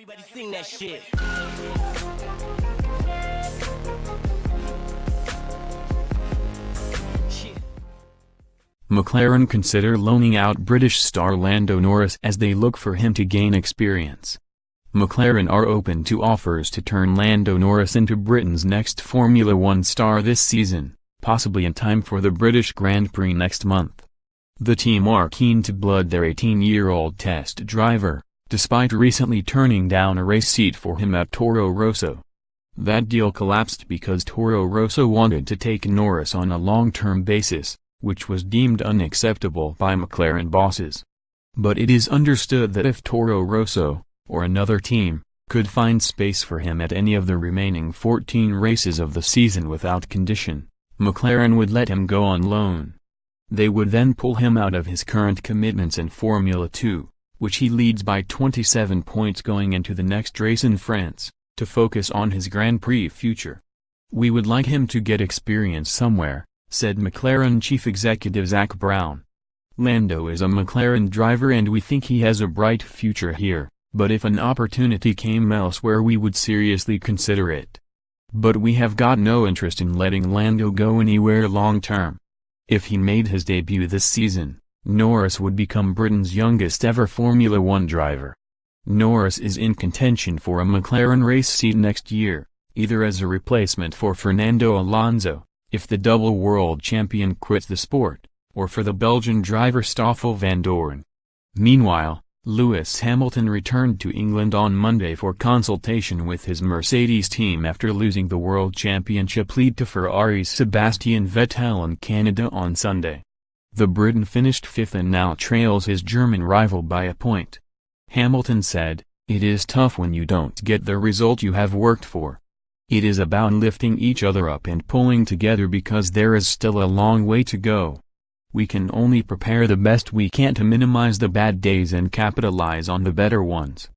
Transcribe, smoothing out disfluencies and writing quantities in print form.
Everybody sing that shit. McLaren consider loaning out British star Lando Norris as they look for him to gain experience. McLaren are open to offers to turn Lando Norris into Britain's next Formula One star this season, possibly in time for the British Grand Prix next month. The team are keen to blood their 18-year-old test driver, despite recently turning down a race seat for him at Toro Rosso. That deal collapsed because Toro Rosso wanted to take Norris on a long-term basis, which was deemed unacceptable by McLaren bosses. But it is understood that if Toro Rosso, or another team, could find space for him at any of the remaining 14 races of the season without condition, McLaren would let him go on loan. They would then pull him out of his current commitments in Formula 2, which he leads by 27 points going into the next race in France, to focus on his Grand Prix future. "We would like him to get experience somewhere," said McLaren chief executive Zak Brown. "Lando is a McLaren driver and we think he has a bright future here, but if an opportunity came elsewhere we would seriously consider it. But we have got no interest in letting Lando go anywhere long-term." If he made his debut this season, Norris would become Britain's youngest ever Formula One driver. Norris is in contention for a McLaren race seat next year, either as a replacement for Fernando Alonso, if the double world champion quits the sport, or for the Belgian driver Stoffel van Doorn. Meanwhile, Lewis Hamilton returned to England on Monday for consultation with his Mercedes team after losing the World Championship lead to Ferrari's Sebastian Vettel in Canada on Sunday. The Briton finished fifth and now trails his German rival by a point. Hamilton said, "It is tough when you don't get the result you have worked for. It is about lifting each other up and pulling together because there is still a long way to go. We can only prepare the best we can to minimize the bad days and capitalize on the better ones."